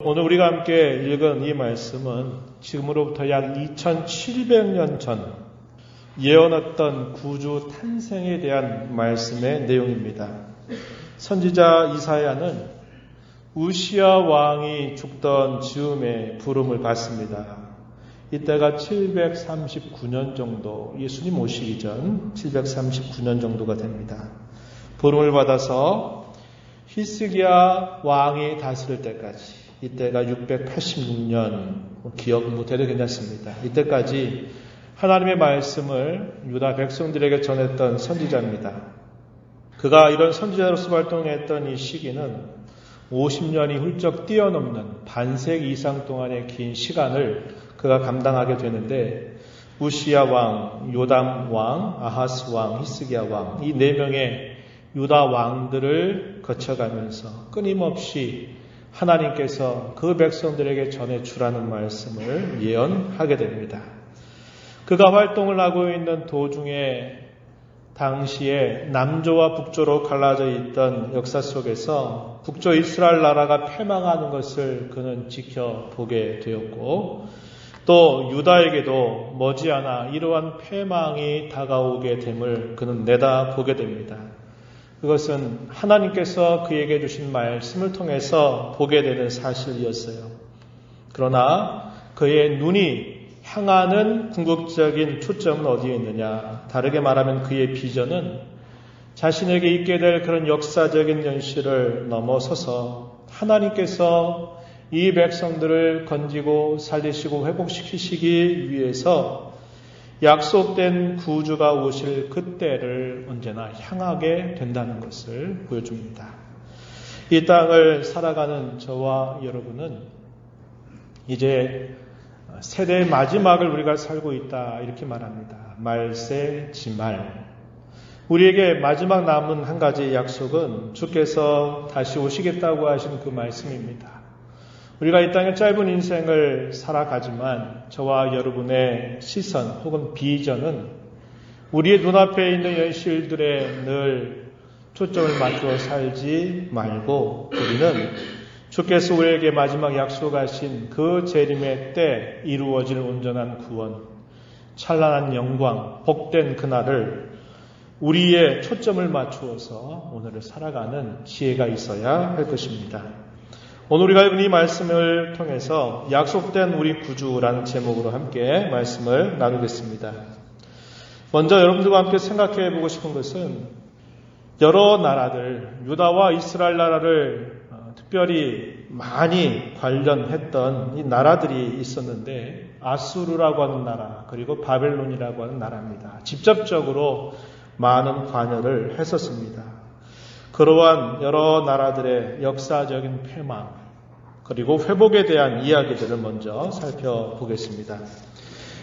오늘 우리가 함께 읽은 이 말씀은 지금으로부터 약 2700년 전 예언했던 구주 탄생에 대한 말씀의 내용입니다. 선지자 이사야는 우시야 왕이 죽던 즈음에 부름을 받습니다. 이때가 739년 정도, 예수님 오시기 전 739년 정도가 됩니다. 부름을 받아서 히스기야 왕이 다스릴 때까지, 이때가 686년, 기억 못해도 괜찮습니다. 이때까지 하나님의 말씀을 유다 백성들에게 전했던 선지자입니다. 그가 이런 선지자로서 활동했던 이 시기는 50년이 훌쩍 뛰어넘는 반세기 이상 동안의 긴 시간을 그가 감당하게 되는데, 우시야 왕, 요담 왕, 아하스 왕, 히스기야 왕, 이 네 명의 유다 왕들을 거쳐가면서 끊임없이 하나님께서 그 백성들에게 전해주라는 말씀을 예언하게 됩니다. 그가 활동을 하고 있는 도중에 당시에 남조와 북조로 갈라져 있던 역사 속에서 북조 이스라엘 나라가 패망하는 것을 그는 지켜보게 되었고, 또 유다에게도 머지않아 이러한 패망이 다가오게 됨을 그는 내다보게 됩니다. 그것은 하나님께서 그에게 주신 말씀을 통해서 보게 되는 사실이었어요. 그러나 그의 눈이 향하는 궁극적인 초점은 어디에 있느냐? 다르게 말하면 그의 비전은 자신에게 있게 될 그런 역사적인 현실을 넘어서서 하나님께서 이 백성들을 건지고 살리시고 회복시키시기 위해서 약속된 구주가 오실 그때를 언제나 향하게 된다는 것을 보여줍니다. 이 땅을 살아가는 저와 여러분은 이제 세대의 마지막을 우리가 살고 있다, 이렇게 말합니다. 말세 지말. 우리에게 마지막 남은 한 가지 약속은 주께서 다시 오시겠다고 하신 그 말씀입니다. 우리가 이 땅의 짧은 인생을 살아가지만 저와 여러분의 시선 혹은 비전은 우리의 눈앞에 있는 현실들에 늘 초점을 맞추어 살지 말고, 우리는 주께서 우리에게 마지막 약속하신 그 재림의 때 이루어질 온전한 구원, 찬란한 영광, 복된 그날을 우리의 초점을 맞추어서 오늘을 살아가는 지혜가 있어야 할 것입니다. 오늘 우리가 읽은 이 말씀을 통해서 약속된 우리 구주라는 제목으로 함께 말씀을 나누겠습니다. 먼저 여러분들과 함께 생각해 보고 싶은 것은 여러 나라들, 유다와 이스라엘 나라를 특별히 많이 관련했던 이 나라들이 있었는데, 아수르라고 하는 나라, 그리고 바벨론이라고 하는 나라입니다. 직접적으로 많은 관여를 했었습니다. 그러한 여러 나라들의 역사적인 패망, 그리고 회복에 대한 이야기들을 먼저 살펴보겠습니다.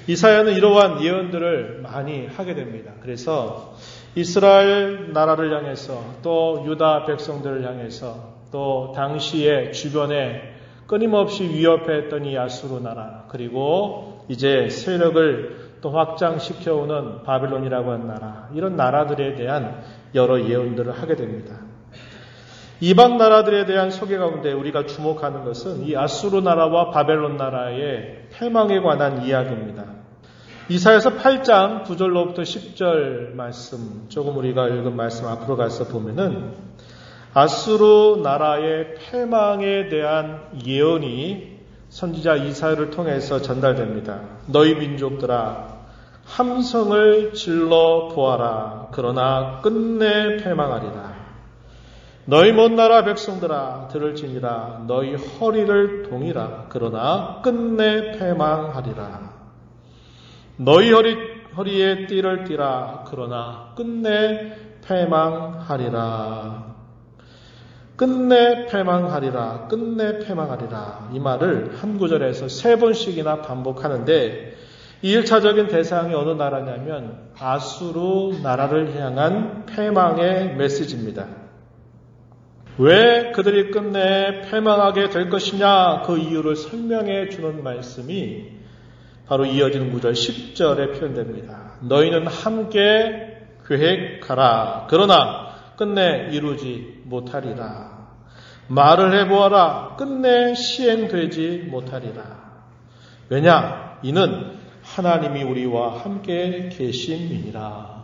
이사야는 이러한 예언들을 많이 하게 됩니다. 그래서 이스라엘 나라를 향해서, 또 유다 백성들을 향해서, 또 당시에 주변에 끊임없이 위협했던 이 아수르 나라, 그리고 이제 세력을 또 확장시켜오는 바벨론이라고 하는 나라, 이런 나라들에 대한 여러 예언들을 하게 됩니다. 이방 나라들에 대한 소개 가운데 우리가 주목하는 것은 이 아수르 나라와 바벨론 나라의 패망에 관한 이야기입니다. 이사야서 8장 9절로부터 10절 말씀, 조금 우리가 읽은 말씀 앞으로 가서 보면은 아수르 나라의 패망에 대한 예언이 선지자 이사야를 통해서 전달됩니다. 너희 민족들아, 함성을 질러 보아라. 그러나 끝내 패망하리라. 너희 먼 나라 백성들아, 들을지니라. 너희 허리를 동이라. 그러나 끝내 패망하리라. 너희 허리에 띠를 띠라. 그러나 끝내 패망하리라. 끝내 패망하리라. 끝내 패망하리라. 이 말을 한 구절에서 3번씩이나 반복하는데, 이 1차적인 대상이 어느 나라냐면 아수르 나라를 향한 패망의 메시지입니다. 왜 그들이 끝내 패망하게 될 것이냐, 그 이유를 설명해 주는 말씀이 바로 이어지는 구절 10절에 표현됩니다. 너희는 함께 계획하라. 그러나 끝내 이루지 못하리라. 말을 해보아라. 끝내 시행되지 못하리라. 왜냐? 이는 하나님이 우리와 함께 계심이니라.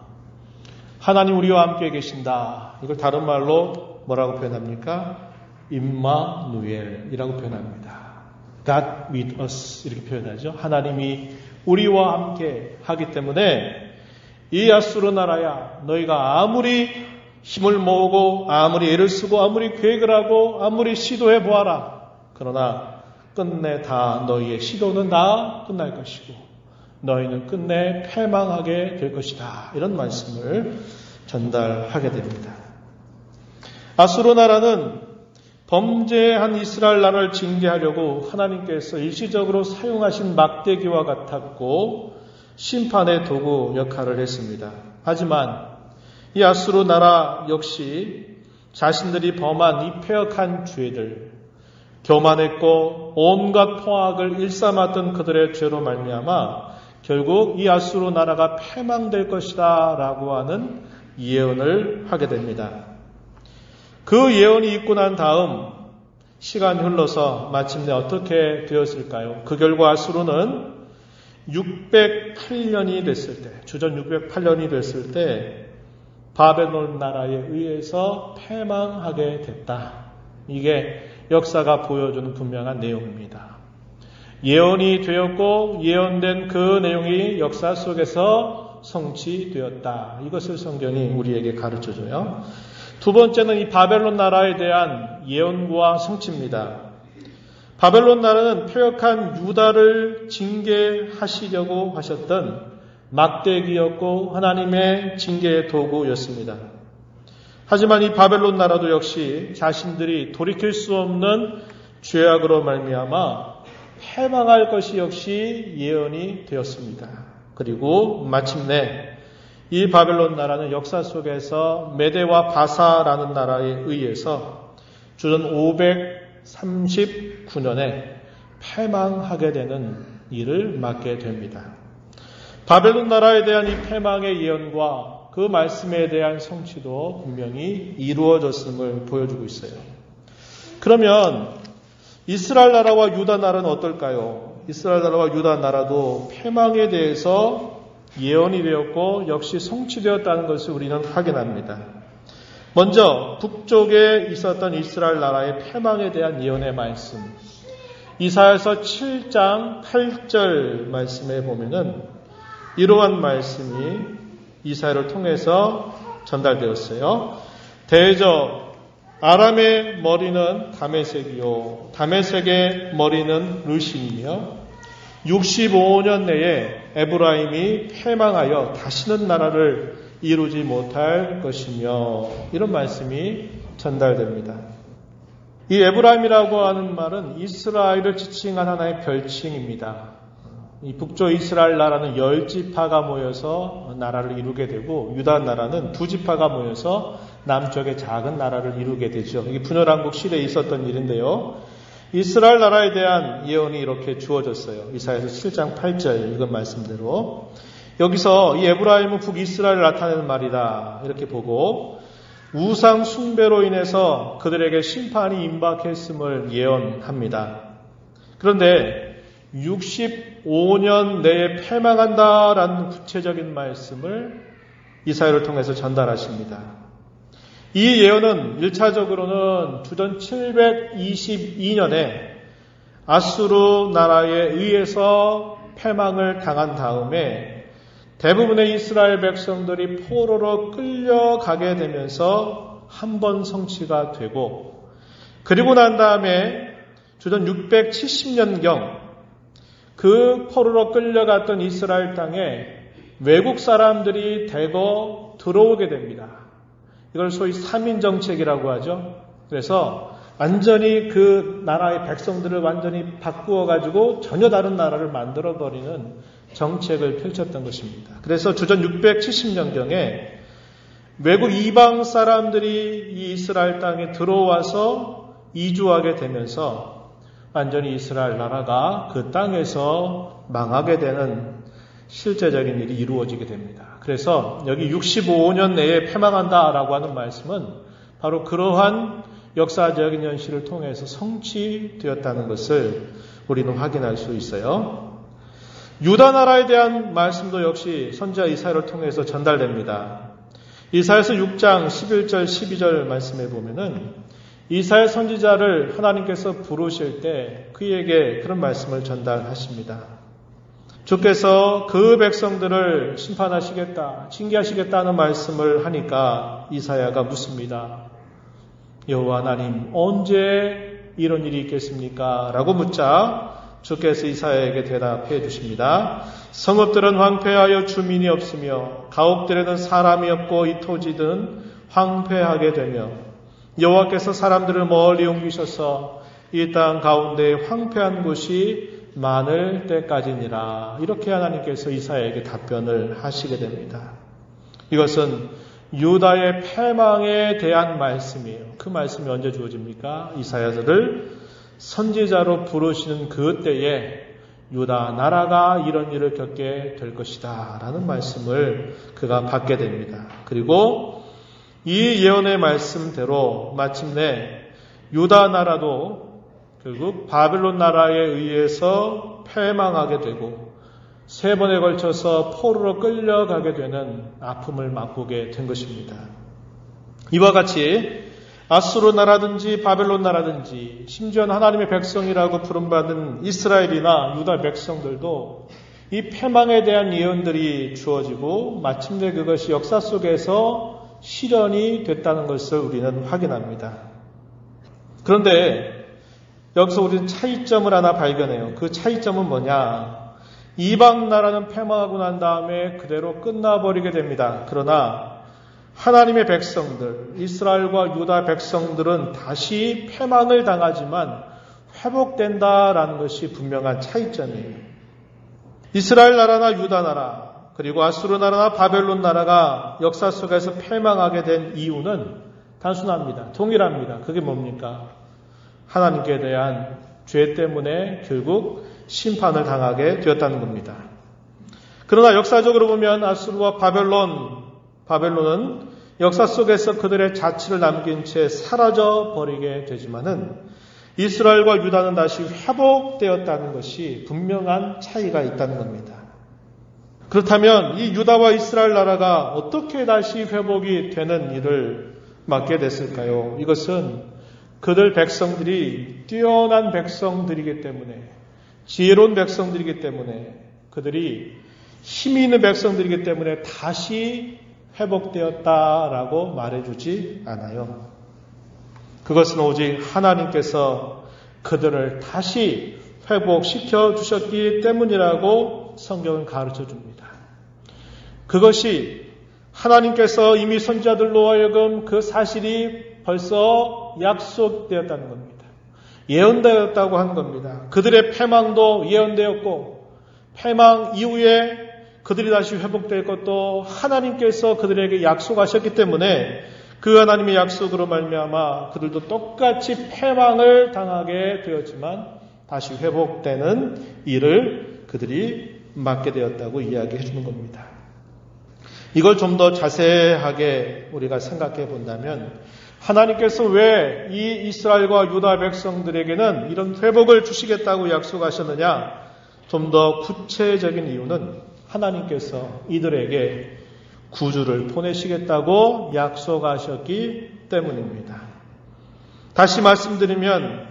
하나님 우리와 함께 계신다. 이걸 다른 말로 뭐라고 표현합니까? 임마누엘이라고 표현합니다. God with us 이렇게 표현하죠. 하나님이 우리와 함께 하기 때문에 이 아수르 나라야, 너희가 아무리 힘을 모으고 아무리 애를 쓰고 아무리 계획을 하고 아무리 시도해 보아라. 그러나 끝내 다 너희의 시도는 다 끝날 것이고 너희는 끝내 패망하게 될 것이다. 이런 말씀을 전달하게 됩니다. 아수르 나라는 범죄한 이스라엘 나라를 징계하려고 하나님께서 일시적으로 사용하신 막대기와 같았고 심판의 도구 역할을 했습니다. 하지만 이 아수르 나라 역시 자신들이 범한 이 패역한 죄들, 교만했고 온갖 포악을 일삼았던 그들의 죄로 말미암아 결국 이 아수르 나라가 패망될 것이다 라고 하는 예언을 하게 됩니다. 그 예언이 있고 난 다음 시간이 흘러서 마침내 어떻게 되었을까요? 그 결과 아수르는 608년이 됐을 때, 주전 608년이 됐을 때 바벨론 나라에 의해서 패망하게 됐다. 이게 역사가 보여주는 분명한 내용입니다. 예언이 되었고 예언된 그 내용이 역사 속에서 성취되었다. 이것을 성경이 우리에게 가르쳐줘요. 두 번째는 이 바벨론 나라에 대한 예언과 성취입니다. 바벨론 나라는 패역한 유다를 징계하시려고 하셨던 막대기였고 하나님의 징계의 도구였습니다. 하지만 이 바벨론 나라도 역시 자신들이 돌이킬 수 없는 죄악으로 말미암아 패망할 것이 역시 예언이 되었습니다. 그리고 마침내 이 바벨론 나라는 역사 속에서 메대와 바사라는 나라에 의해서 주전 539년에 패망하게 되는 일을 맡게 됩니다. 바벨론 나라에 대한 이 패망의 예언과 그 말씀에 대한 성취도 분명히 이루어졌음을 보여주고 있어요. 그러면 이스라엘 나라와 유다 나라는 어떨까요? 이스라엘 나라와 유다 나라도 패망에 대해서 예언이 되었고 역시 성취되었다는 것을 우리는 확인합니다. 먼저 북쪽에 있었던 이스라엘 나라의 패망에 대한 예언의 말씀, 이사야서 7장 8절 말씀에 보면은 이러한 말씀이 이사야를 통해서 전달되었어요. 대저 아람의 머리는 다메섹이요 다메섹의 머리는 르신이며 65년 내에 에브라임이 패망하여 다시는 나라를 이루지 못할 것이며 이런 말씀이 전달됩니다. 이 에브라임이라고 하는 말은 이스라엘을 지칭한 하나의 별칭입니다. 이 북쪽 이스라엘 나라는 10지파가 모여서 나라를 이루게 되고 유다 나라는 2지파가 모여서 남쪽의 작은 나라를 이루게 되죠. 이게 분열왕국 시대에 있었던 일인데요. 이스라엘 나라에 대한 예언이 이렇게 주어졌어요. 이사야서 7장 8절 읽은 말씀대로 여기서 이 에브라임은 북이스라엘을 나타내는 말이다 이렇게 보고 우상 숭배로 인해서 그들에게 심판이 임박했음을 예언합니다. 그런데 65년 내에 패망한다라는 구체적인 말씀을 이사야를 통해서 전달하십니다. 이 예언은 1차적으로는 주전 722년에 아수르 나라에 의해서 패망을 당한 다음에 대부분의 이스라엘 백성들이 포로로 끌려가게 되면서 한 번 성취가 되고 그리고 난 다음에 주전 670년경 그 포로로 끌려갔던 이스라엘 땅에 외국 사람들이 대거 들어오게 됩니다. 이걸 소위 3인 정책이라고 하죠. 그래서 완전히 그 나라의 백성들을 완전히 바꾸어가지고 전혀 다른 나라를 만들어버리는 정책을 펼쳤던 것입니다. 그래서 주전 670년경에 외국 이방 사람들이 이 이스라엘 땅에 들어와서 이주하게 되면서 완전히 이스라엘 나라가 그 땅에서 망하게 되는 실제적인 일이 이루어지게 됩니다. 그래서 여기 65년 내에 패망한다라고 하는 말씀은 바로 그러한 역사적인 현실을 통해서 성취되었다는 것을 우리는 확인할 수 있어요. 유다 나라에 대한 말씀도 역시 선지자 이사야를 통해서 전달됩니다. 이사야서 6장 11절 12절 말씀에 보면은 이사야 선지자를 하나님께서 부르실 때 그에게 그런 말씀을 전달하십니다. 주께서 그 백성들을 심판하시겠다, 징계하시겠다는 말씀을 하니까 이사야가 묻습니다. 여호와 하나님, 언제 이런 일이 있겠습니까? 라고 묻자 주께서 이사야에게 대답해 주십니다. 성읍들은 황폐하여 주민이 없으며 가옥들에는 사람이 없고 이 토지는 황폐하게 되며 여호와께서 사람들을 멀리 옮기셔서 이 땅 가운데 황폐한 곳이 많을 때까지니라. 이렇게 하나님께서 이사야에게 답변을 하시게 됩니다. 이것은 유다의 패망에 대한 말씀이에요. 그 말씀이 언제 주어집니까? 이사야를 선지자로 부르시는 그때에 유다 나라가 이런 일을 겪게 될 것이다 라는 말씀을 그가 받게 됩니다. 그리고 이 예언의 말씀대로 마침내 유다 나라도 결국 바벨론 나라에 의해서 패망하게 되고 3번에 걸쳐서 포로로 끌려가게 되는 아픔을 맛보게 된 것입니다. 이와 같이 아수르 나라든지 바벨론 나라든지 심지어는 하나님의 백성이라고 부름받은 이스라엘이나 유다 백성들도 이 패망에 대한 예언들이 주어지고 마침내 그것이 역사 속에서 실현이 됐다는 것을 우리는 확인합니다. 그런데 여기서 우리는 차이점을 하나 발견해요. 그 차이점은 뭐냐? 이방 나라는 패망하고 난 다음에 그대로 끝나버리게 됩니다. 그러나 하나님의 백성들, 이스라엘과 유다 백성들은 다시 패망을 당하지만 회복된다라는 것이 분명한 차이점이에요. 이스라엘 나라나 유다 나라, 그리고 아수르 나라나 바벨론 나라가 역사 속에서 패망하게 된 이유는 단순합니다. 동일합니다. 그게 뭡니까? 하나님께 대한 죄 때문에 결국 심판을 당하게 되었다는 겁니다. 그러나 역사적으로 보면 아수르와 바벨론은 역사 속에서 그들의 자취를 남긴 채 사라져 버리게 되지만은 이스라엘과 유다는 다시 회복되었다는 것이 분명한 차이가 있다는 겁니다. 그렇다면 이 유다와 이스라엘 나라가 어떻게 다시 회복이 되는 일을 맡게 됐을까요? 이것은 그들 백성들이 뛰어난 백성들이기 때문에, 지혜로운 백성들이기 때문에, 그들이 힘이 있는 백성들이기 때문에 다시 회복되었다라고 말해주지 않아요. 그것은 오직 하나님께서 그들을 다시 회복시켜 주셨기 때문이라고 성경은 가르쳐 줍니다. 그것이 하나님께서 이미 선지자들로 하여금 그 사실이 벌써 약속되었다는 겁니다. 예언되었다고 한 겁니다. 그들의 패망도 예언되었고 패망 이후에 그들이 다시 회복될 것도 하나님께서 그들에게 약속하셨기 때문에 그 하나님의 약속으로 말미암아 그들도 똑같이 패망을 당하게 되었지만 다시 회복되는 일을 그들이 맡게 되었다고 이야기해 주는 겁니다. 이걸 좀 더 자세하게 우리가 생각해 본다면 하나님께서 왜 이 이스라엘과 유다 백성들에게는 이런 회복을 주시겠다고 약속하셨느냐? 좀 더 구체적인 이유는 하나님께서 이들에게 구주를 보내시겠다고 약속하셨기 때문입니다. 다시 말씀드리면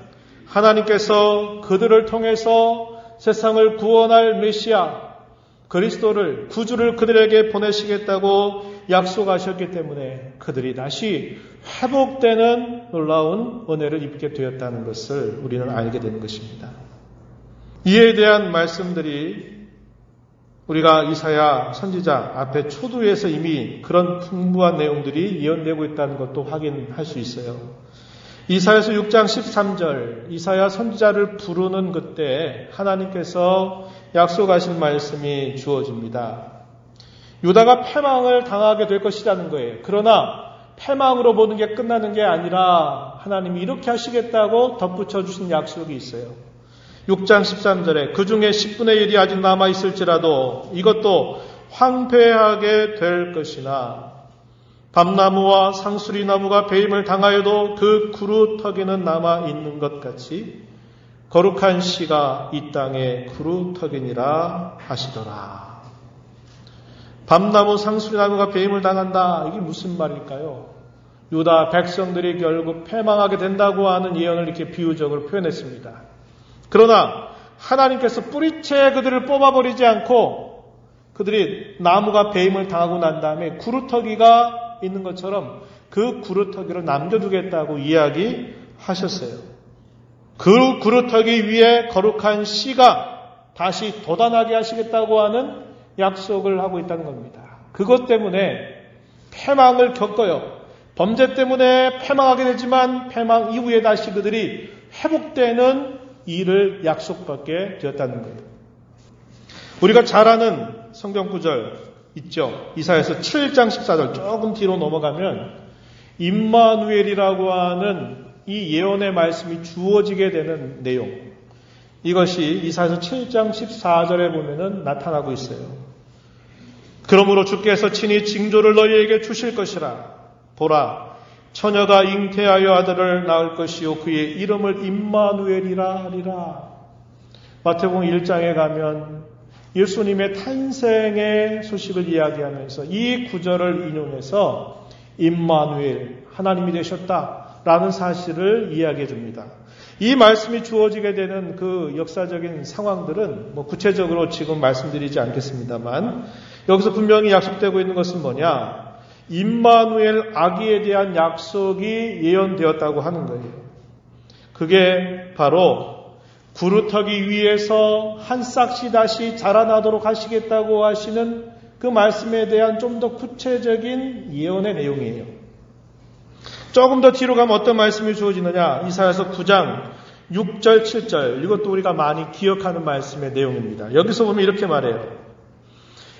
하나님께서 그들을 통해서 세상을 구원할 메시아 그리스도를 구주를 그들에게 보내시겠다고 약속하셨기 때문에 그들이 다시 회복되는 놀라운 은혜를 입게 되었다는 것을 우리는 알게 되는 것입니다. 이에 대한 말씀들이 우리가 이사야 선지자 앞에 초두에서 이미 그런 풍부한 내용들이 예언되고 있다는 것도 확인할 수 있어요. 이사야서 6장 13절 이사야 선지자를 부르는 그때 하나님께서 약속하신 말씀이 주어집니다. 유다가 패망을 당하게 될 것이라는 거예요. 그러나 패망으로 모든 게 끝나는 게 아니라 하나님이 이렇게 하시겠다고 덧붙여 주신 약속이 있어요. 6장 13절에 그 중에 10분의 1이 아직 남아있을지라도 이것도 황폐하게 될 것이나 밤나무와 상수리나무가 배임을 당하여도 그 구루터기는 남아 있는 것 같이 거룩한 씨가 이 땅에 구루터기니라 하시더라. 밤나무, 상수리나무가 배임을 당한다. 이게 무슨 말일까요? 유다 백성들이 결국 패망하게 된다고 하는 예언을 이렇게 비유적으로 표현했습니다. 그러나 하나님께서 뿌리채 그들을 뽑아버리지 않고 그들이 나무가 배임을 당하고 난 다음에 구루터기가 있는 것처럼 그 구루터기를 남겨두겠다고 이야기하셨어요. 그 구루터기 위에 거룩한 씨가 다시 돋아나게 하시겠다고 하는 약속을 하고 있다는 겁니다. 그것 때문에 패망을 겪어요. 범죄 때문에 패망하게 되지만 패망 이후에 다시 그들이 회복되는 일을 약속받게 되었다는 거예요. 우리가 잘 아는 성경 구절 있죠. 이사야서 7장 14절 조금 뒤로 넘어가면 임마누엘이라고 하는 이 예언의 말씀이 주어지게 되는 내용. 이것이 이사야서 7장 14절에 보면은 나타나고 있어요. 그러므로 주께서 친히 징조를 너희에게 주실 것이라. 보라, 처녀가 잉태하여 아들을 낳을 것이요 그의 이름을 임마누엘이라 하리라. 마태복음 1장에 가면 예수님의 탄생의 소식을 이야기하면서 이 구절을 인용해서 임마누엘, 하나님이 되셨다라는 사실을 이야기해 줍니다. 이 말씀이 주어지게 되는 그 역사적인 상황들은 구체적으로 지금 말씀드리지 않겠습니다만 여기서 분명히 약속되고 있는 것은 뭐냐? 임마누엘 아기에 대한 약속이 예언되었다고 하는 거예요. 그게 바로 구루터기 위에서 한 싹씩 다시 자라나도록 하시겠다고 하시는 그 말씀에 대한 좀 더 구체적인 예언의 내용이에요. 조금 더 뒤로 가면 어떤 말씀이 주어지느냐? 이사야서 9장 6절 7절 이것도 우리가 많이 기억하는 말씀의 내용입니다. 여기서 보면 이렇게 말해요.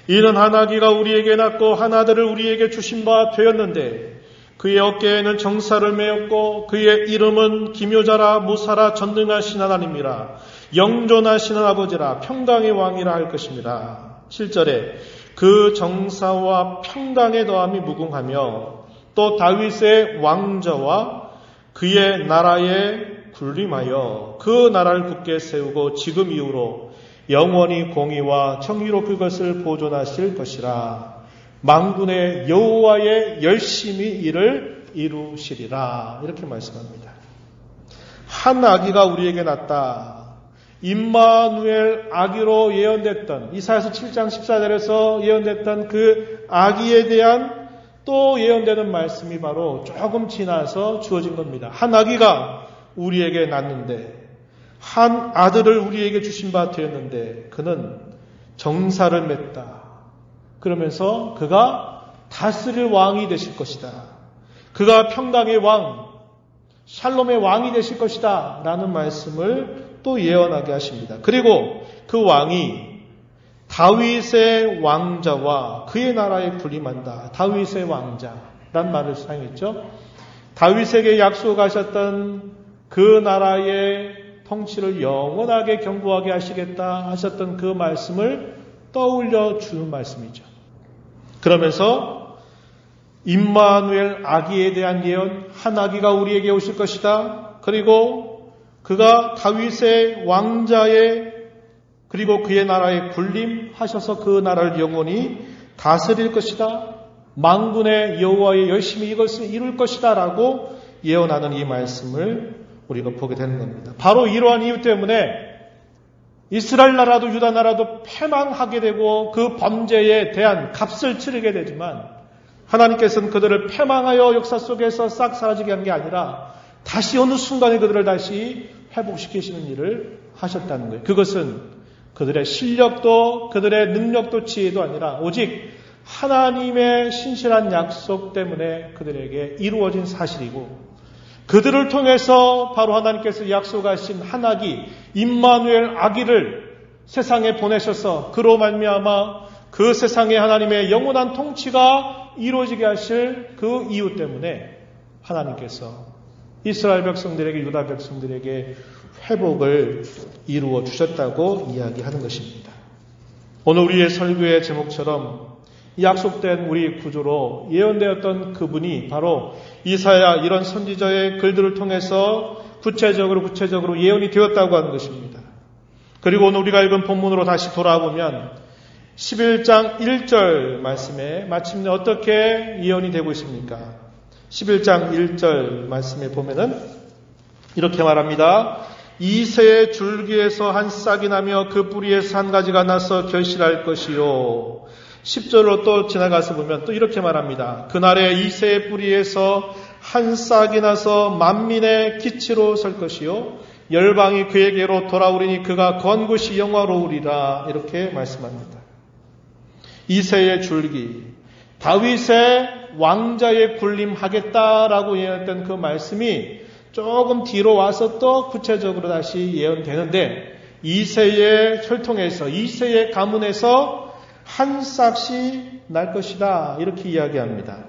이는 한 아기가 우리에게 낳고 한 아들을 우리에게 주신 바 되었는데 그의 어깨에는 정사를 메었고 그의 이름은 기묘자라 무사라 전능하신 하나님이라 영존하시는 아버지라 평강의 왕이라 할 것입니다. 7절에 그 정사와 평강의 더함이 무궁하며 또 다윗의 왕좌와 그의 나라에 군림하여 그 나라를 굳게 세우고 지금 이후로 영원히 공의와 정의로 그것을 보존하실 것이라. 만군의 여호와의 열심히 이를 이루시리라. 이렇게 말씀합니다. 한 아기가 우리에게 낳았다. 임마누엘 아기로 예언됐던 이사야서 7장 14절에서 예언됐던 그 아기에 대한 또 예언되는 말씀이 바로 조금 지나서 주어진 겁니다. 한 아기가 우리에게 낳는데 한 아들을 우리에게 주신 바 되었는데 그는 정사를 맺다. 그러면서 그가 다스릴 왕이 되실 것이다. 그가 평강의 왕, 샬롬의 왕이 되실 것이다. 라는 말씀을 또 예언하게 하십니다. 그리고 그 왕이 다윗의 왕자와 그의 나라에 군림한다. 다윗의 왕자란 말을 사용했죠. 다윗에게 약속하셨던 그 나라의 통치를 영원하게 견고하게 하시겠다 하셨던 그 말씀을 떠올려 주는 말씀이죠. 그러면서 임마누엘 아기에 대한 예언, 한 아기가 우리에게 오실 것이다. 그리고 그가 다윗의 왕자의 그리고 그의 나라에 군림하셔서 그 나라를 영원히 다스릴 것이다. 만군의 여호와의 열심히 이것을 이룰 것이다 라고 예언하는 이 말씀을 우리가 보게 되는 겁니다. 바로 이러한 이유 때문에 이스라엘 나라도 유다 나라도 패망하게 되고 그 범죄에 대한 값을 치르게 되지만 하나님께서는 그들을 패망하여 역사 속에서 싹 사라지게 한 게 아니라 다시 어느 순간에 그들을 다시 회복시키시는 일을 하셨다는 거예요. 그것은 그들의 실력도 그들의 능력도 지혜도 아니라 오직 하나님의 신실한 약속 때문에 그들에게 이루어진 사실이고 그들을 통해서 바로 하나님께서 약속하신 한 아기 임마누엘 아기를 세상에 보내셔서 그로 말미암아 그 세상에 하나님의 영원한 통치가 이루어지게 하실 그 이유 때문에 하나님께서 이스라엘 백성들에게 유다 백성들에게 회복을 이루어 주셨다고 이야기하는 것입니다. 오늘 우리의 설교의 제목처럼 약속된 우리 구주로 예언되었던 그분이 바로 이사야 이런 선지자의 글들을 통해서 구체적으로 예언이 되었다고 하는 것입니다. 그리고 오늘 우리가 읽은 본문으로 다시 돌아보면 11장 1절 말씀에 마침내 어떻게 예언이 되고 있습니까? 11장 1절 말씀에 보면은 이렇게 말합니다. 이새의 줄기에서 한 싹이 나며 그 뿌리에서 한 가지가 나서 결실할 것이요. 10절로 또 지나가서 보면 또 이렇게 말합니다. 그날에 이새의 뿌리에서 한 싹이 나서 만민의 기치로 설 것이요. 열방이 그에게로 돌아오리니 그가 건 곳이 영화로우리라. 이렇게 말씀합니다. 이새의 줄기, 다윗의 왕자의 군림하겠다라고 예언했던 그 말씀이 조금 뒤로 와서 또 구체적으로 다시 예언되는데 이새의 혈통에서 이새의 가문에서 한 싹씩 날 것이다 이렇게 이야기합니다.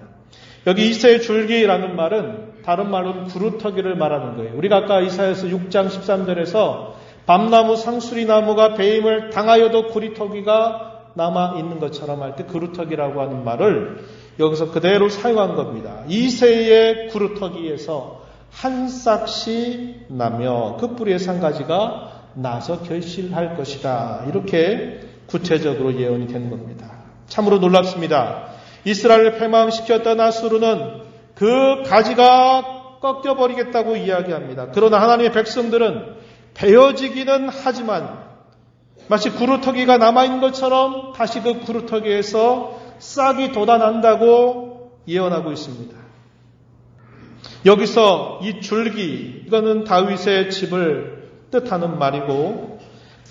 여기 이새의 줄기라는 말은 다른 말로는 구루터기를 말하는 거예요. 우리가 아까 이사야서 6장 13절에서 밤나무 상수리나무가 배임을 당하여도 구루터기가 남아있는 것처럼 할 때 구루터기라고 하는 말을 여기서 그대로 사용한 겁니다. 이새의 구루터기에서 한 싹씩 나며 그 뿌리에서 한 가지가 나서 결실할 것이다. 이렇게 구체적으로 예언이 된 겁니다. 참으로 놀랍습니다. 이스라엘을 패망시켰던 아수르는 그 가지가 꺾여버리겠다고 이야기합니다. 그러나 하나님의 백성들은 베어지기는 하지만 마치 구루터기가 남아있는 것처럼 다시 그 구루터기에서 싹이 돋아난다고 예언하고 있습니다. 여기서 이 줄기, 이거는 다윗의 집을 뜻하는 말이고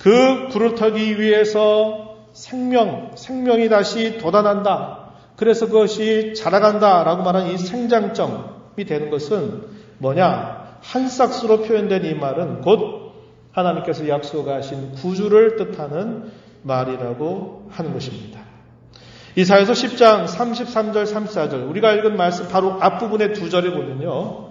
그 구루터기 위에서 생명이 다시 돋아난다. 그래서 그것이 자라간다라고 말하는 이 생장점이 되는 것은 뭐냐? 한 싹수로 표현된 이 말은 곧 하나님께서 약속하신 구주를 뜻하는 말이라고 하는 것입니다. 이사야서 10장 33절 34절 우리가 읽은 말씀 바로 앞부분의 두 절에 보면요.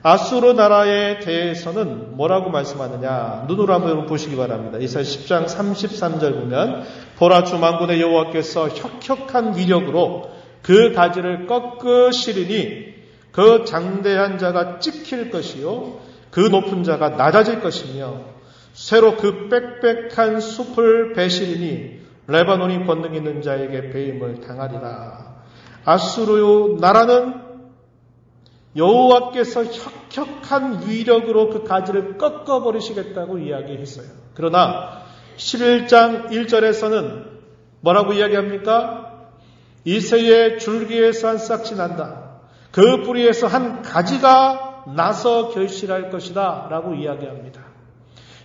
아수르 나라에 대해서는 뭐라고 말씀하느냐. 눈으로 한번 여러분 보시기 바랍니다. 이사야 10장 33절 보면 보라 주 만군의 여호와께서 혁혁한 위력으로 그 가지를 꺾으시리니 그 장대한 자가 찍힐 것이요 그 높은 자가 낮아질 것이며 새로 그 빽빽한 숲을 베시리니 레바논이 권능 있는 자에게 배임을 당하리라. 아수르 나라는 여호와께서 혁혁한 위력으로 그 가지를 꺾어버리시겠다고 이야기했어요. 그러나 11장 1절에서는 뭐라고 이야기합니까? 이새의 줄기에서 한 싹이 난다. 그 뿌리에서 한 가지가 나서 결실할 것이다 라고 이야기합니다.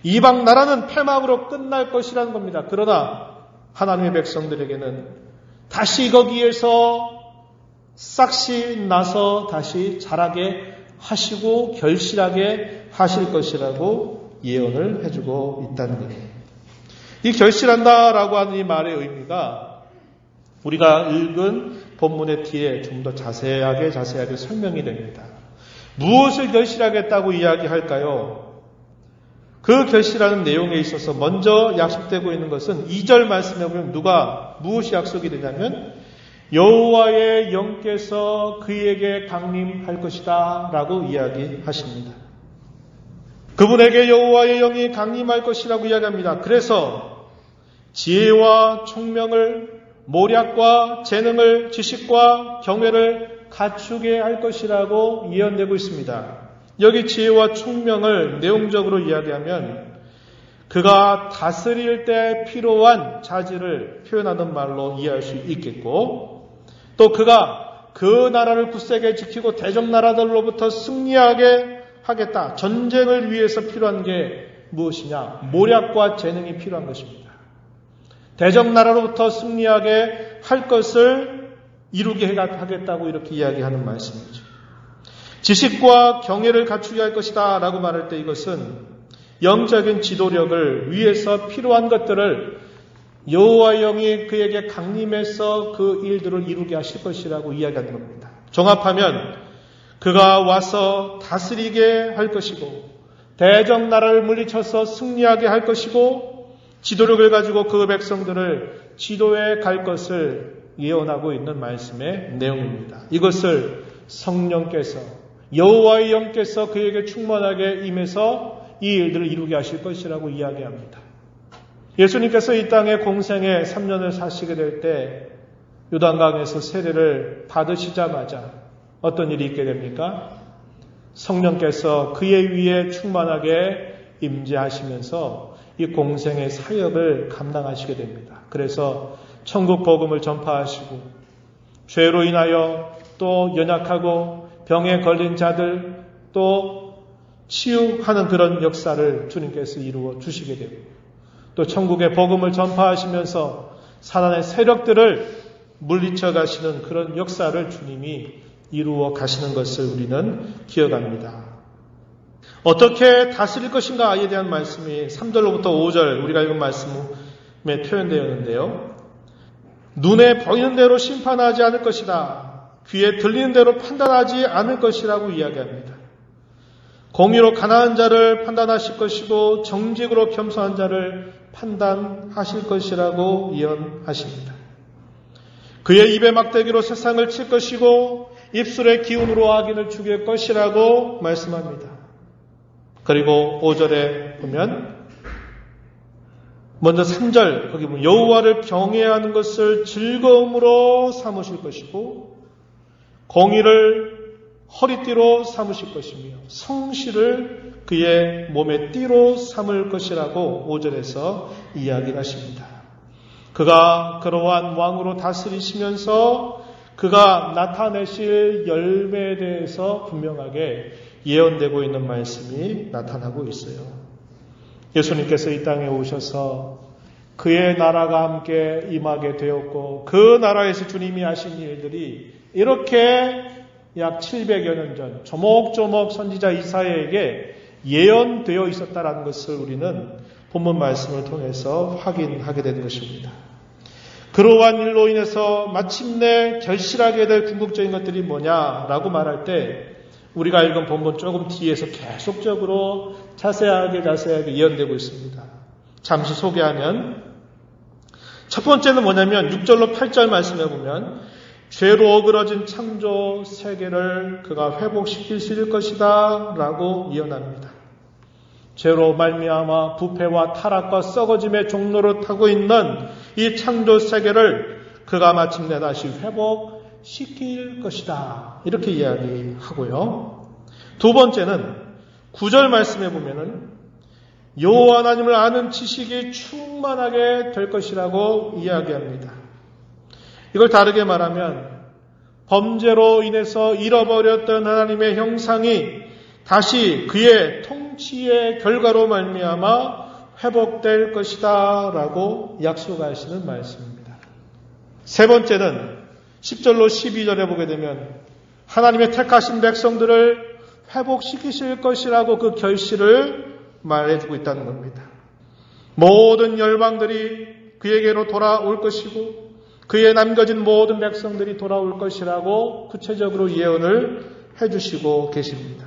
이방 나라는 패망으로 끝날 것이라는 겁니다. 그러나 하나님의 백성들에게는 다시 거기에서 싹이 나서 다시 자라게 하시고 결실하게 하실 것이라고 예언을 해주고 있다는 거예요. 이 결실한다라고 하는 이 말의 의미가 우리가 읽은 본문의 뒤에 좀 더 자세하게 설명이 됩니다. 무엇을 결실하겠다고 이야기할까요? 그 결실하는 내용에 있어서 먼저 약속되고 있는 것은 2절 말씀에 보면 무엇이 약속이 되냐면 여호와의 영께서 그에게 강림할 것이다 라고 이야기하십니다. 그분에게 여호와의 영이 강림할 것이라고 이야기합니다. 그래서 지혜와 총명을, 모략과 재능을, 지식과 경외를 갖추게 할 것이라고 예언되고 있습니다. 여기 지혜와 총명을 내용적으로 이야기하면 그가 다스릴 때 필요한 자질을 표현하는 말로 이해할 수 있겠고 또 그가 그 나라를 굳세게 지키고 대적 나라들로부터 승리하게 하겠다. 전쟁을 위해서 필요한 게 무엇이냐? 모략과 재능이 필요한 것입니다. 대적 나라로부터 승리하게 할 것을 이루게 하겠다고 이렇게 이야기하는 말씀이죠. 지식과 경외를 갖추게 할 것이다 라고 말할 때 이것은 영적인 지도력을 위해서 필요한 것들을 여호와의 영이 그에게 강림해서 그 일들을 이루게 하실 것이라고 이야기하는 겁니다. 종합하면 그가 와서 다스리게 할 것이고 대적 나라를 물리쳐서 승리하게 할 것이고 지도력을 가지고 그 백성들을 지도해 갈 것을 예언하고 있는 말씀의 내용입니다. 이것을 성령께서, 여호와의 영께서 그에게 충만하게 임해서 이 일들을 이루게 하실 것이라고 이야기합니다. 예수님께서 이 땅에 공생애 3년을 사시게 될 때 요단강에서 세례를 받으시자마자 어떤 일이 있게 됩니까? 성령께서 그의 위에 충만하게 임재하시면서 이 공생의 사역을 감당하시게 됩니다. 그래서 천국 복음을 전파하시고 죄로 인하여 또 연약하고 병에 걸린 자들 또 치유하는 그런 역사를 주님께서 이루어 주시게 되고 또 천국의 복음을 전파하시면서 사단의 세력들을 물리쳐 가시는 그런 역사를 주님이 이루어 가시는 것을 우리는 기억합니다. 어떻게 다스릴 것인가에 대한 말씀이 3절로부터 5절 우리가 읽은 말씀에 표현되었는데요. 눈에 보이는 대로 심판하지 않을 것이다. 귀에 들리는 대로 판단하지 않을 것이라고 이야기합니다. 공의로 가난한 자를 판단하실 것이고 정직으로 겸손한 자를 판단하실 것이라고 예언하십니다. 그의 입의 막대기로 세상을 칠 것이고 입술의 기운으로 악인을 죽일 것이라고 말씀합니다. 그리고 5절에 보면 먼저 3절 거기 보면 여호와를 경외하는 것을 즐거움으로 삼으실 것이고 공의를 허리띠로 삼으실 것이며 성실을 그의 몸의 띠로 삼을 것이라고 5절에서 이야기하십니다. 그가 그러한 왕으로 다스리시면서 그가 나타내실 열매에 대해서 분명하게 예언되고 있는 말씀이 나타나고 있어요. 예수님께서 이 땅에 오셔서 그의 나라가 함께 임하게 되었고 그 나라에서 주님이 하신 일들이 이렇게 약 700여 년 전 조목조목 선지자 이사야에게 예언되어 있었다라는 것을 우리는 본문 말씀을 통해서 확인하게 된 것입니다. 그러한 일로 인해서 마침내 결실하게 될 궁극적인 것들이 뭐냐라고 말할 때 우리가 읽은 본문 조금 뒤에서 계속적으로 자세하게 예언되고 있습니다. 잠시 소개하면 첫 번째는 뭐냐면 6절로 8절 말씀해 보면 죄로 어그러진 창조 세계를 그가 회복시키실 것이다 라고 예언합니다. 죄로 말미암아 부패와 타락과 썩어짐의 종로를 타고 있는 이 창조 세계를 그가 마침내 다시 회복시킬 것이다. 이렇게 이야기하고요. 두 번째는 9절 말씀에 보면은 여호와 하나님을 아는 지식이 충만하게 될 것이라고 이야기합니다. 이걸 다르게 말하면 범죄로 인해서 잃어버렸던 하나님의 형상이 다시 그의 통치의 결과로 말미암아 회복될 것이다 라고 약속하시는 말씀입니다. 세 번째는 10절로 12절에 보게 되면 하나님의 택하신 백성들을 회복시키실 것이라고 그 결실을 말해주고 있다는 겁니다. 모든 열방들이 그에게로 돌아올 것이고 그에 남겨진 모든 백성들이 돌아올 것이라고 구체적으로 예언을 해주시고 계십니다.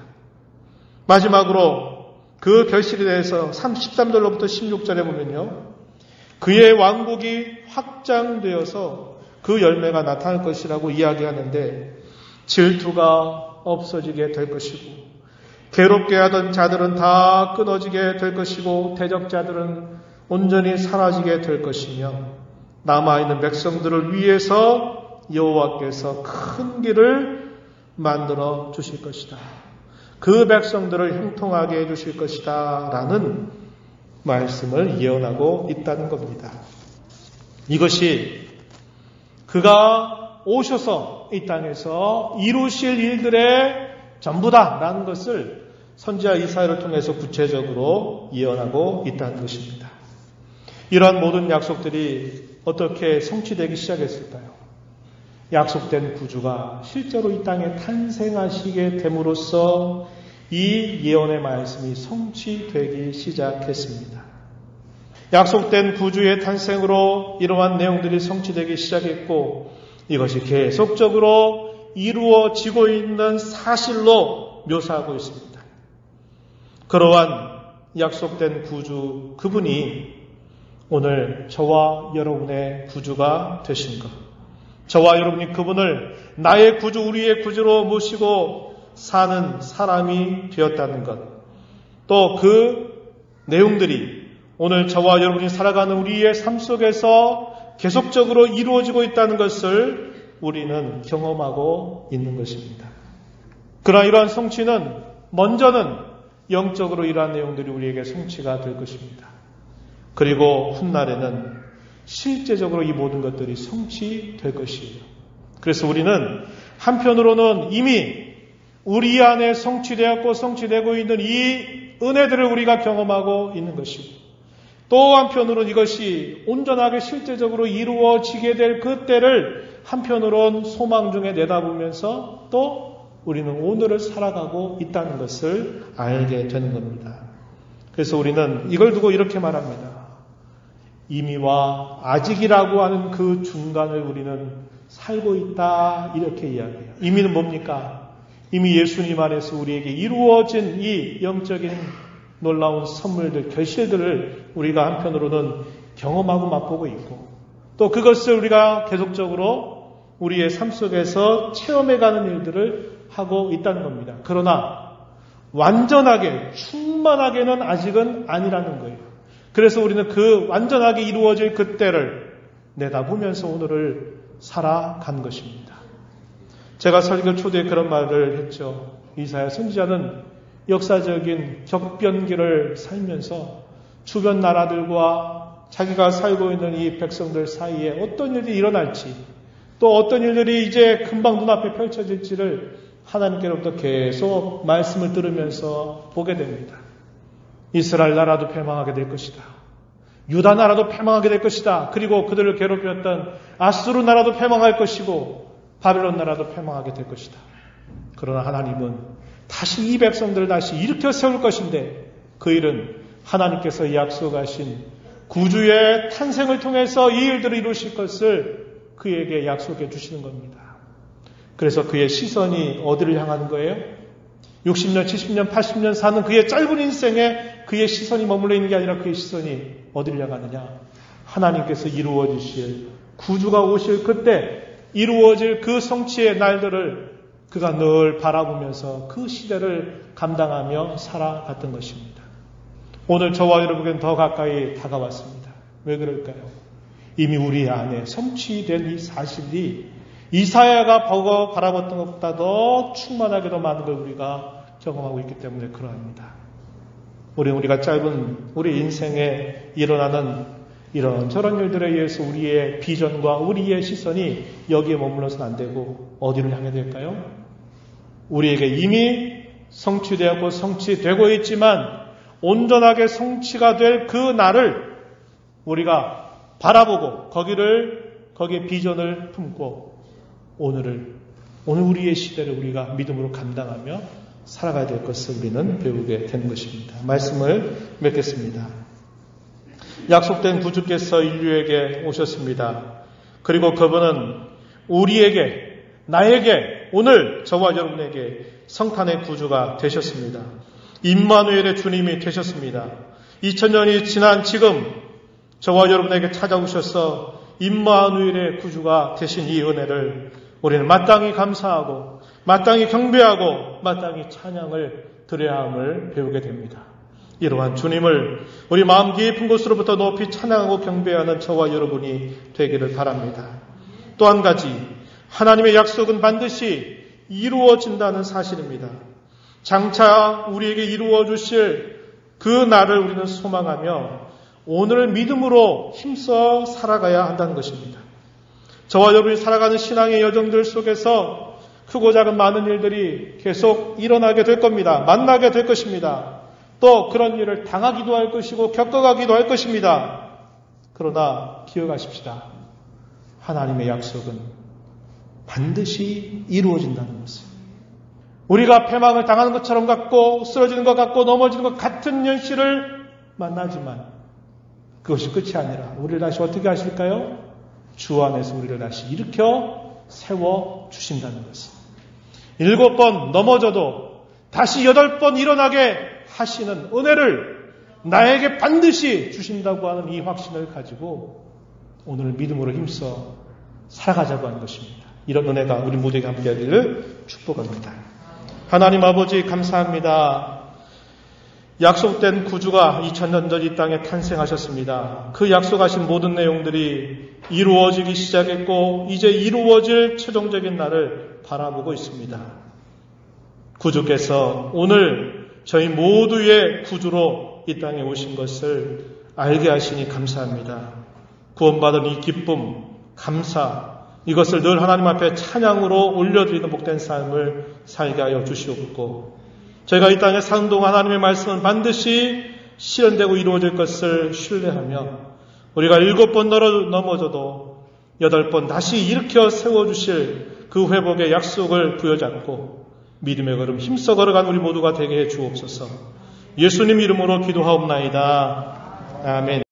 마지막으로 그 결실에 대해서 13절로부터 16절에 보면요. 그의 왕국이 확장되어서 그 열매가 나타날 것이라고 이야기하는데 질투가 없어지게 될 것이고 괴롭게 하던 자들은 다 끊어지게 될 것이고 대적자들은 온전히 사라지게 될 것이며 남아있는 백성들을 위해서 여호와께서 큰 길을 만들어 주실 것이다. 그 백성들을 형통하게 해주실 것이다 라는 말씀을 예언하고 있다는 겁니다. 이것이 그가 오셔서 이 땅에서 이루실 일들의 전부다 라는 것을 선지자 이사야를 통해서 구체적으로 예언하고 있다는 것입니다. 이러한 모든 약속들이 어떻게 성취되기 시작했을까요? 약속된 구주가 실제로 이 땅에 탄생하시게 됨으로써 이 예언의 말씀이 성취되기 시작했습니다. 약속된 구주의 탄생으로 이러한 내용들이 성취되기 시작했고 이것이 계속적으로 이루어지고 있는 사실로 묘사하고 있습니다. 그러한 약속된 구주 그분이 오늘 저와 여러분의 구주가 되신 것, 저와 여러분이 그분을 나의 구주, 우리의 구주로 모시고 사는 사람이 되었다는 것, 또 그 내용들이 오늘 저와 여러분이 살아가는 우리의 삶 속에서 계속적으로 이루어지고 있다는 것을 우리는 경험하고 있는 것입니다. 그러나 이러한 성취는 먼저는 영적으로 이러한 내용들이 우리에게 성취가 될 것입니다. 그리고 훗날에는 실제적으로 이 모든 것들이 성취될 것이에요. 그래서 우리는 한편으로는 이미 우리 안에 성취되었고 성취되고 있는 이 은혜들을 우리가 경험하고 있는 것이고, 또 한편으로는 이것이 온전하게 실제적으로 이루어지게 될 그때를 한편으로는 소망 중에 내다보면서 또 우리는 오늘을 살아가고 있다는 것을 알게 되는 겁니다. 그래서 우리는 이걸 두고 이렇게 말합니다. 이미와 아직이라고 하는 그 중간을 우리는 살고 있다, 이렇게 이야기해요. 이미는 뭡니까? 이미 예수님 안에서 우리에게 이루어진 이 영적인 놀라운 선물들, 결실들을 우리가 한편으로는 경험하고 맛보고 있고, 또 그것을 우리가 계속적으로 우리의 삶 속에서 체험해가는 일들을 하고 있다는 겁니다. 그러나 완전하게, 충만하게는 아직은 아니라는 거예요. 그래서 우리는 그 완전하게 이루어질 그때를 내다보면서 오늘을 살아간 것입니다. 제가 설교 초대에 그런 말을 했죠. 이사야 선지자는 역사적인 격변기를 살면서 주변 나라들과 자기가 살고 있는 이 백성들 사이에 어떤 일이 일어날지, 또 어떤 일들이 이제 금방 눈앞에 펼쳐질지를 하나님께로부터 계속 말씀을 들으면서 보게 됩니다. 이스라엘 나라도 패망하게 될 것이다. 유다 나라도 패망하게 될 것이다. 그리고 그들을 괴롭혔던 아수르 나라도 패망할 것이고 바벨론 나라도 패망하게 될 것이다. 그러나 하나님은 다시 이 백성들을 다시 일으켜 세울 것인데, 그 일은 하나님께서 약속하신 구주의 탄생을 통해서 이 일들을 이루실 것을 그에게 약속해 주시는 겁니다. 그래서 그의 시선이 어디를 향하는 거예요? 60년, 70년, 80년 사는 그의 짧은 인생에 그의 시선이 머물러 있는 게 아니라 그의 시선이 어디를 향하느냐? 하나님께서 이루어 주실, 구주가 오실 그때 이루어질 그 성취의 날들을 그가 늘 바라보면서 그 시대를 감당하며 살아갔던 것입니다. 오늘 저와 여러분에게는 더 가까이 다가왔습니다. 왜 그럴까요? 이미 우리 안에 성취된 이 사실이 이사야가 보고 바라봤던 것보다 더 충만하게도 많은 걸 우리가 경험하고 있기 때문에 그러합니다. 우리가 짧은 우리 인생에 일어나는 이런저런 일들에 의해서 우리의 비전과 우리의 시선이 여기에 머물러서는 안 되고 어디를 향해 될까요? 우리에게 이미 성취되었고 성취되고 있지만 온전하게 성취가 될 그 날을 우리가 바라보고 거기에 비전을 품고 오늘 우리의 시대를 우리가 믿음으로 감당하며 살아가야 될 것을 우리는 배우게 되는 것입니다. 말씀을 맺겠습니다. 약속된 구주께서 인류에게 오셨습니다. 그리고 그분은 우리에게, 나에게, 오늘 저와 여러분에게 성탄의 구주가 되셨습니다. 임마누엘의 주님이 되셨습니다. 2000년이 지난 지금 저와 여러분에게 찾아오셔서 임마누엘의 구주가 되신 이 은혜를 우리는 마땅히 감사하고 마땅히 경배하고 마땅히 찬양을 드려야 함을 배우게 됩니다. 이러한 주님을 우리 마음 깊은 곳으로부터 높이 찬양하고 경배하는 저와 여러분이 되기를 바랍니다. 또 한 가지, 하나님의 약속은 반드시 이루어진다는 사실입니다. 장차 우리에게 이루어 주실 그 날을 우리는 소망하며 오늘을 믿음으로 힘써 살아가야 한다는 것입니다. 저와 여러분이 살아가는 신앙의 여정들 속에서 크고 작은 많은 일들이 계속 일어나게 될 겁니다. 만나게 될 것입니다. 또 그런 일을 당하기도 할 것이고 겪어가기도 할 것입니다. 그러나 기억하십시다. 하나님의 약속은 반드시 이루어진다는 것을. 우리가 패망을 당하는 것처럼 같고 쓰러지는 것 같고 넘어지는 것 같은 현실을 만나지만 그것이 끝이 아니라 우리를 다시 어떻게 하실까요? 주 안에서 우리를 다시 일으켜 세워주신다는 것을. 7번 넘어져도 다시 8번 일어나게 하시는 은혜를 나에게 반드시 주신다고 하는 이 확신을 가지고 오늘 믿음으로 힘써 살아가자고 하는 것입니다. 이런 은혜가 우리 모두에게 함께하기를 축복합니다. 하나님 아버지 감사합니다. 약속된 구주가 2000년 전 이 땅에 탄생하셨습니다. 그 약속하신 모든 내용들이 이루어지기 시작했고 이제 이루어질 최종적인 날을 바라보고 있습니다. 구주께서 오늘 저희 모두의 구주로 이 땅에 오신 것을 알게 하시니 감사합니다. 구원받은 이 기쁨, 감사, 이것을 늘 하나님 앞에 찬양으로 올려드리는 복된 삶을 살게 하여 주시옵고 저희가 이 땅에 사는 동안 하나님의 말씀은 반드시 실현되고 이루어질 것을 신뢰하며 우리가 7번 넘어져도 8번 다시 일으켜 세워주실 그 회복의 약속을 부여잡고 믿음의 걸음 힘써 걸어간 우리 모두가 되게 해 주옵소서. 예수님 이름으로 기도하옵나이다. 아멘.